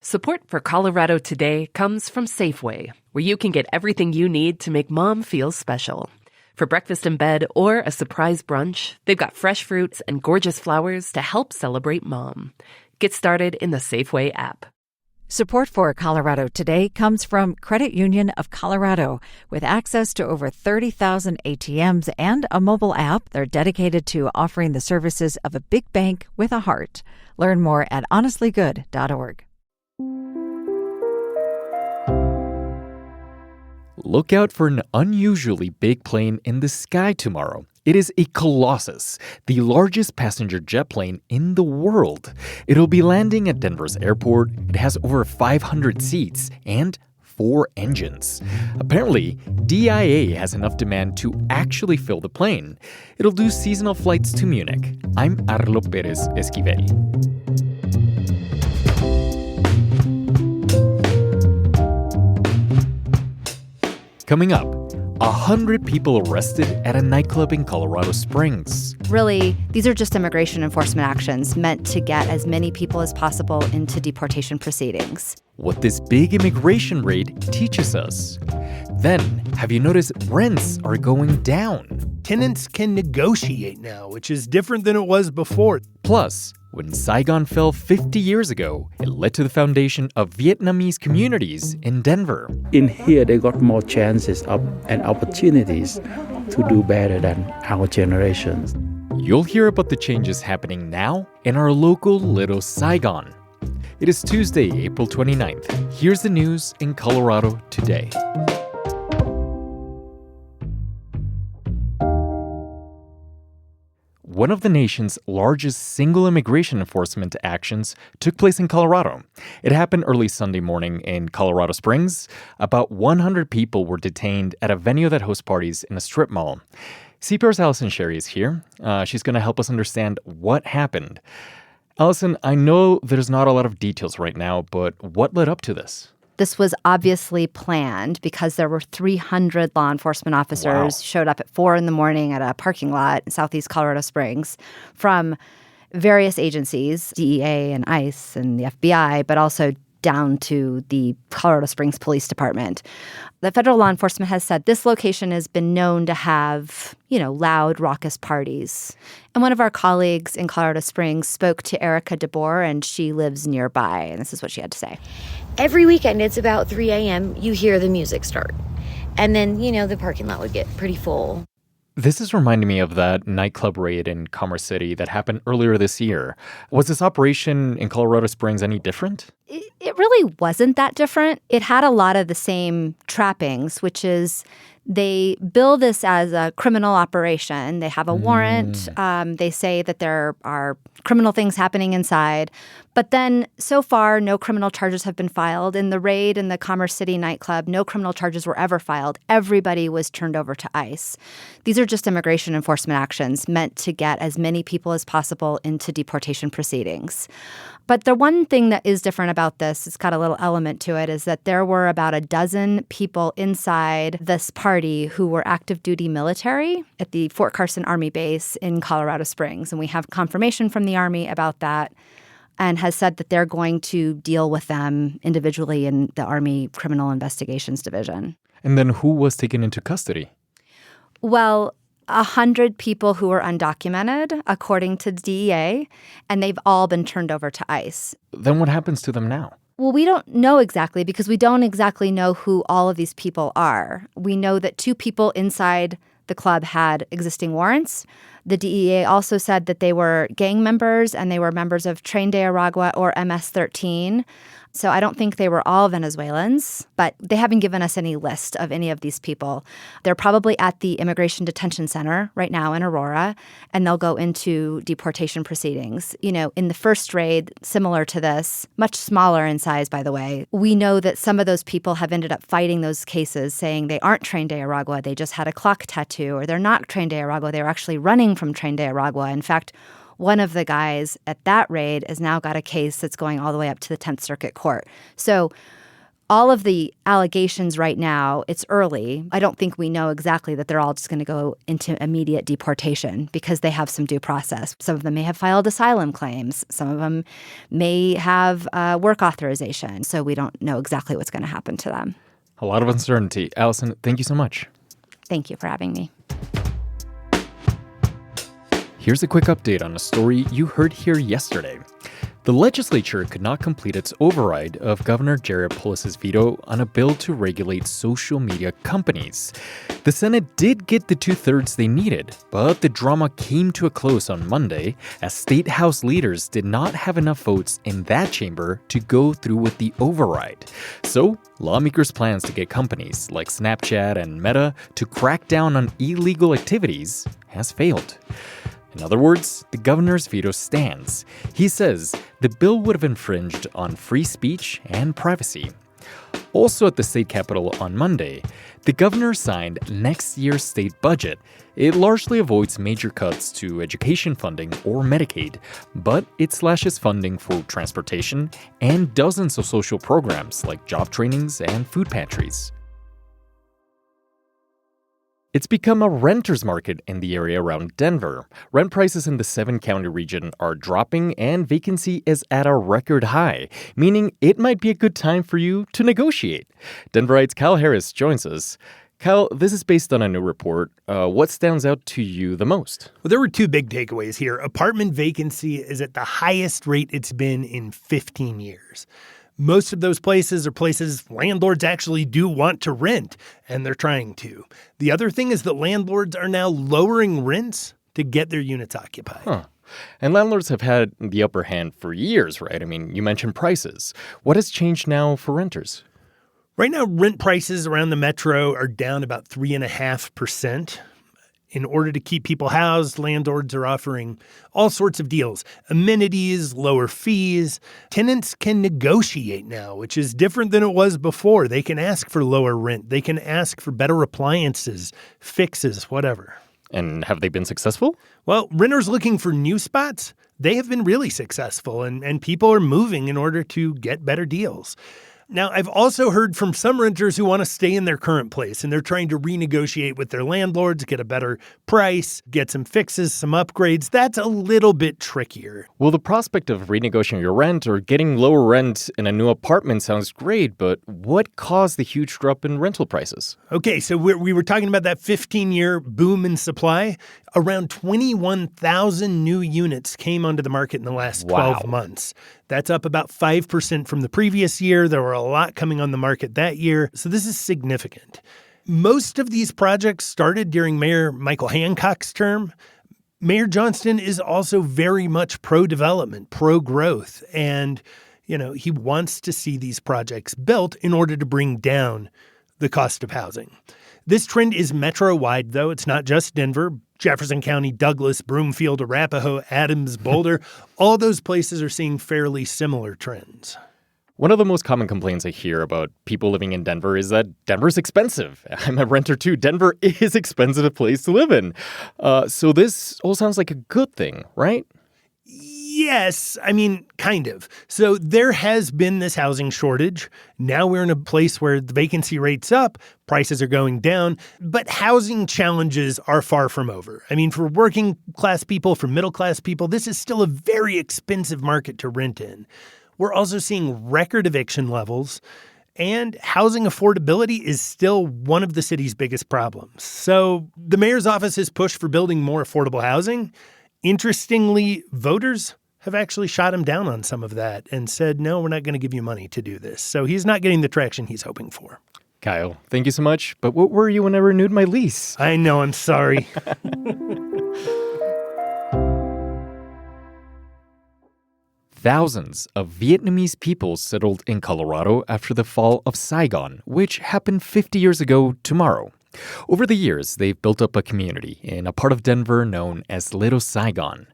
Support for Colorado Today comes from Safeway, where you can get everything you need to make mom feel special. For breakfast in bed or a surprise brunch, they've got fresh fruits and gorgeous flowers to help celebrate mom. Get started in the Safeway app. Support for Colorado Today comes from Credit Union of Colorado. With access to over 30,000 ATMs and a mobile app, they're dedicated to offering the services of a big bank with a heart. Learn more at honestlygood.org. Look out for an unusually big plane in the sky tomorrow. It is a Colossus, the largest passenger jet plane in the world. It'll be landing at Denver's airport. It has over 500 seats and 4 engines. Apparently, DIA has enough demand to actually fill the plane. It'll do seasonal flights to Munich. I'm Arlo Perez Esquivel. Coming up, 100 people arrested at a nightclub in Colorado Springs. Really, these are just immigration enforcement actions meant to get as many people as possible into deportation proceedings. What this big immigration raid teaches us. Then, have you noticed rents are going down? Tenants can negotiate now, which is different than it was before. Plus, when Saigon fell 50 years ago, it led to the foundation of Vietnamese communities in Denver. In here, they got more chances and opportunities to do better than our generations. You'll hear about the changes happening now in our local Little Saigon. It is Tuesday, April 29th. Here's the news in Colorado today. One of the nation's largest single immigration enforcement actions took place in Colorado. It happened early Sunday morning in Colorado Springs. About 100 people were detained at a venue that hosts parties in a strip mall. CPR's Allison Sherry is here. She's going to help us understand what happened. Allison, I know there's not a lot of details right now, but what led up to this? This was obviously planned because there were 300 law enforcement officers showed up at 4 in the morning at a parking lot in southeast Colorado Springs from various agencies, DEA and ICE and the FBI, but also down to the Colorado Springs Police Department. The federal law enforcement has said this location has been known to have, loud, raucous parties. And one of our colleagues in Colorado Springs spoke to Erica DeBoer, and she lives nearby. And this is what she had to say. Every weekend, it's about 3 a.m., you hear the music start. And then, the parking lot would get pretty full. This is reminding me of that nightclub raid in Commerce City that happened earlier this year. Was this operation in Colorado Springs any different? It really wasn't that different. It had a lot of the same trappings, which is they bill this as a criminal operation. They have a warrant. They say that there are criminal things happening inside. But then, so far, no criminal charges have been filed. In the raid in the Commerce City nightclub, no criminal charges were ever filed. Everybody was turned over to ICE. These are just immigration enforcement actions meant to get as many people as possible into deportation proceedings. But the one thing that is different about this, it's got a little element to it, is that there were about a dozen people inside this party who were active duty military at the Fort Carson Army base in Colorado Springs. And we have confirmation from the Army about that and has said that they're going to deal with them individually in the Army Criminal Investigations Division. And then who was taken into custody? Well, 100 people who were undocumented, according to the DEA, and they've all been turned over to ICE. Then what happens to them now? Well, we don't know exactly because we don't exactly know who all of these people are. We know that 2 people inside the club had existing warrants. The DEA also said that they were gang members and they were members of Tren de Aragua or MS-13. So I don't think they were all Venezuelans, but they haven't given us any list of any of these people. They're probably at the Immigration Detention Center right now in Aurora, and they'll go into deportation proceedings. In the first raid, similar to this, much smaller in size, by the way, we know that some of those people have ended up fighting those cases, saying they aren't Tren de Aragua, they just had a clock tattoo, or they're not Tren de Aragua, they were actually running from Tren de Aragua. In fact, one of the guys at that raid has now got a case that's going all the way up to the 10th Circuit Court. So all of the allegations right now, it's early. I don't think we know exactly that they're all just going to go into immediate deportation because they have some due process. Some of them may have filed asylum claims. Some of them may have work authorization. So we don't know exactly what's going to happen to them. A lot of uncertainty. Allison, thank you so much. Thank you for having me. Here's a quick update on a story you heard here yesterday. The legislature could not complete its override of Governor Jared Polis's veto on a bill to regulate social media companies. The Senate did get the 2/3 they needed, but the drama came to a close on Monday as State House leaders did not have enough votes in that chamber to go through with the override. So, lawmakers' plans to get companies like Snapchat and Meta to crack down on illegal activities has failed. In other words, the governor's veto stands. He says the bill would have infringed on free speech and privacy. Also at the state capitol on Monday, the governor signed next year's state budget. It largely avoids major cuts to education funding or Medicaid, but it slashes funding for transportation and dozens of social programs like job trainings and food pantries. It's become a renter's market in the area around Denver. Rent prices in the 7-county region are dropping and vacancy is at a record high, meaning it might be a good time for you to negotiate. Denverite's Kyle Harris joins us. Kyle, this is based on a new report. What stands out to you the most? Well, there were two big takeaways here. Apartment vacancy is at the highest rate it's been in 15 years. Most of those places are places landlords actually do want to rent, and they're trying to. The other thing is that landlords are now lowering rents to get their units occupied. Huh. And landlords have had the upper hand for years, right? I mean, you mentioned prices. What has changed now for renters? Right now, rent prices around the metro are down about 3.5%. In order to keep people housed, landlords are offering all sorts of deals. Amenities, lower fees. Tenants can negotiate now, which is different than it was before. They can ask for lower rent. They can ask for better appliances, fixes, whatever. And have they been successful? Well, renters looking for new spots, they have been really successful, and people are moving in order to get better deals. Now, I've also heard from some renters who want to stay in their current place, and they're trying to renegotiate with their landlords, get a better price, get some fixes, some upgrades. That's a little bit trickier. Well, the prospect of renegotiating your rent or getting lower rent in a new apartment sounds great, but what caused the huge drop in rental prices? Okay, so we were talking about that 15-year boom in supply. Around 21,000 new units came onto the market in the last 12 months. That's up about 5% from the previous year. There were a lot coming on the market that year, so this is significant. Most of these projects started during Mayor Michael Hancock's term. Mayor Johnston is also very much pro-development, pro-growth, and, he wants to see these projects built in order to bring down the cost of housing. This trend is metro-wide, though. It's not just Denver. Jefferson County, Douglas, Broomfield, Arapahoe, Adams, Boulder, all those places are seeing fairly similar trends. One of the most common complaints I hear about people living in Denver is that Denver's expensive. I'm a renter too. Denver is expensive place to live in. So this all sounds like a good thing, right? Yes, kind of. So there has been this housing shortage. Now we're in a place where the vacancy rate's up, prices are going down, but housing challenges are far from over. For working class people, for middle class people, this is still a very expensive market to rent in. We're also seeing record eviction levels, and housing affordability is still one of the city's biggest problems. So the mayor's office has pushed for building more affordable housing. Interestingly, voters have actually shot him down on some of that and said, no, we're not going to give you money to do this. So he's not getting the traction he's hoping for. Kyle, thank you so much. But what were you when I renewed my lease? I know, I'm sorry. Thousands of Vietnamese people settled in Colorado after the fall of Saigon, which happened 50 years ago tomorrow. Over the years, they've built up a community in a part of Denver known as Little Saigon.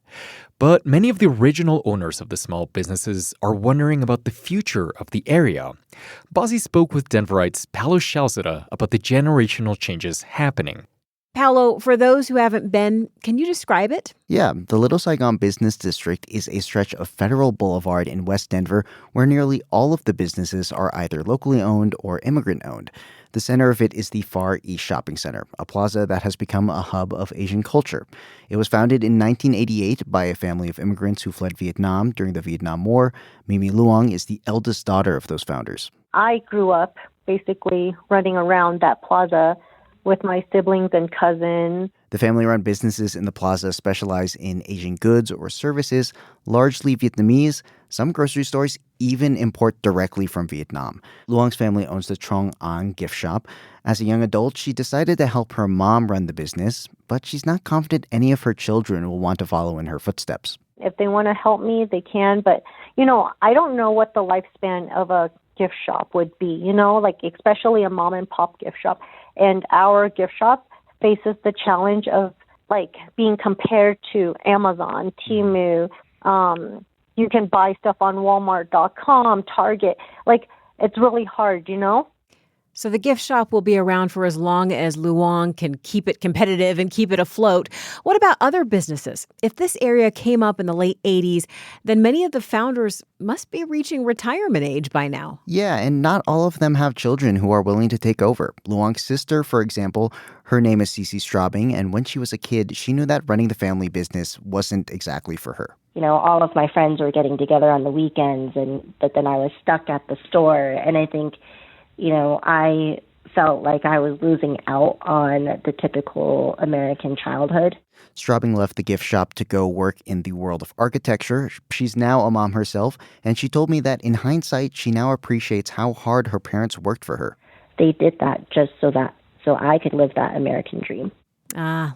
But many of the original owners of the small businesses are wondering about the future of the area. Bozzy spoke with Denverite's Paolo Shalzada about the generational changes happening. Paolo, for those who haven't been, can you describe it? Yeah, the Little Saigon Business District is a stretch of Federal Boulevard in West Denver where nearly all of the businesses are either locally owned or immigrant owned. The center of it is the Far East Shopping Center, a plaza that has become a hub of Asian culture. It was founded in 1988 by a family of immigrants who fled Vietnam during the Vietnam War. Mimi Luong is the eldest daughter of those founders. I grew up basically running around that plaza with my siblings and cousins. The family-run businesses in the plaza specialize in Asian goods or services, largely Vietnamese. Some grocery stores even import directly from Vietnam. Luong's family owns the Trong An gift shop. As a young adult, she decided to help her mom run the business, but she's not confident any of her children will want to follow in her footsteps. If they want to help me, they can. But, I don't know what the lifespan of a gift shop would be, like especially a mom and pop gift shop. And our gift shop faces the challenge of being compared to Amazon, Temu. You can buy stuff on Walmart.com, Target. It's really hard, So the gift shop will be around for as long as Luong can keep it competitive and keep it afloat. What about other businesses? If this area came up in the late 80s, then many of the founders must be reaching retirement age by now. Yeah, and not all of them have children who are willing to take over. Luong's sister, for example, her name is Cece Straubing, and when she was a kid, she knew that running the family business wasn't exactly for her. All of my friends were getting together on the weekends, but then I was stuck at the store, and I think I felt like I was losing out on the typical American childhood. Straubing left the gift shop to go work in the world of architecture. She's now a mom herself, and she told me that in hindsight, she now appreciates how hard her parents worked for her. They did that just so I could live that American dream.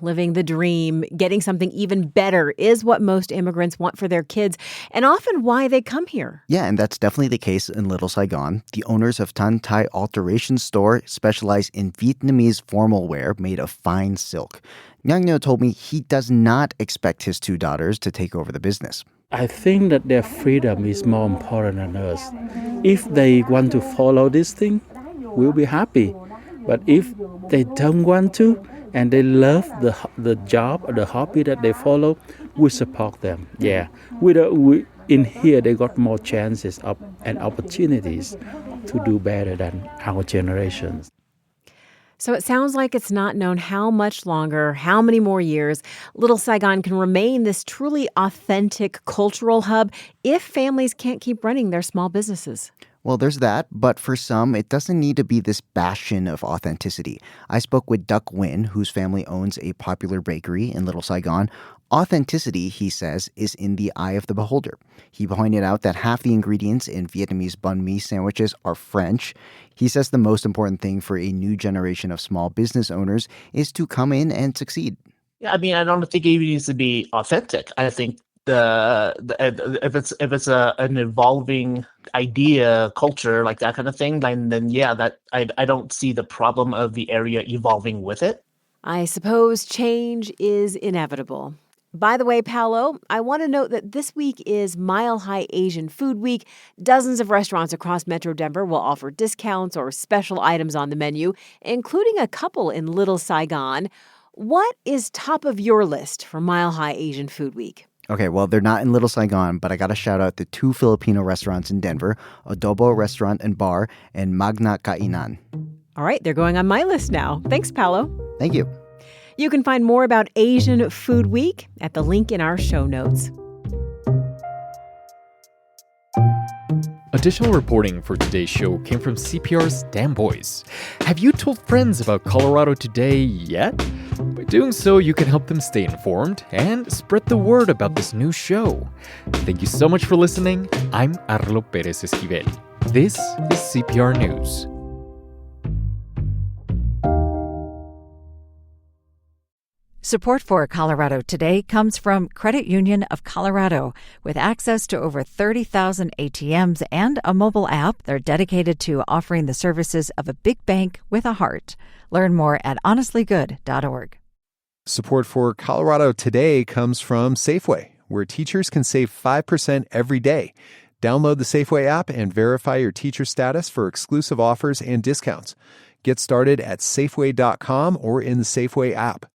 Living the dream, getting something even better is what most immigrants want for their kids and often why they come here. Yeah, and that's definitely the case in Little Saigon. The owners of Tan Thai Alteration Store specialize in Vietnamese formal wear made of fine silk. Nhang Nho told me he does not expect his two daughters to take over the business. I think that their freedom is more important than us. If they want to follow this thing, we'll be happy. But if they don't want to, and they love the job or the hobby that they follow, we support them. Yeah, in here they got more chances and opportunities to do better than our generations. So it sounds like it's not known how much longer, how many more years Little Saigon can remain this truly authentic cultural hub if families can't keep running their small businesses. Well, there's that, but for some, it doesn't need to be this bastion of authenticity. I spoke with Duc Nguyen, whose family owns a popular bakery in Little Saigon. Authenticity, he says, is in the eye of the beholder. He pointed out that half the ingredients in Vietnamese banh mi sandwiches are French. He says the most important thing for a new generation of small business owners is to come in and succeed. Yeah, I mean, I don't think it even needs to be authentic. I think if it's an evolving idea, culture, like that kind of thing, then yeah, that I don't see the problem of the area evolving with it. I suppose change is inevitable. By the way, Paolo, I want to note that this week is Mile High Asian Food Week. Dozens of restaurants across Metro Denver will offer discounts or special items on the menu, including a couple in Little Saigon. What is top of your list for Mile High Asian Food Week? Okay, well, they're not in Little Saigon, but I got to shout out the two Filipino restaurants in Denver, Adobo Restaurant and Bar and Magna Kainan. All right, they're going on my list now. Thanks, Paolo. Thank you. You can find more about Asian Food Week at the link in our show notes. Additional reporting for today's show came from CPR's Dan Boys. Have you told friends about Colorado Today yet? By doing so, you can help them stay informed and spread the word about this new show. Thank you so much for listening. I'm Arlo Perez Esquivel. This is CPR News. Support for Colorado Today comes from Credit Union of Colorado. With access to over 30,000 ATMs and a mobile app, they're dedicated to offering the services of a big bank with a heart. Learn more at honestlygood.org. Support for Colorado Today comes from Safeway, where teachers can save 5% every day. Download the Safeway app and verify your teacher status for exclusive offers and discounts. Get started at Safeway.com or in the Safeway app.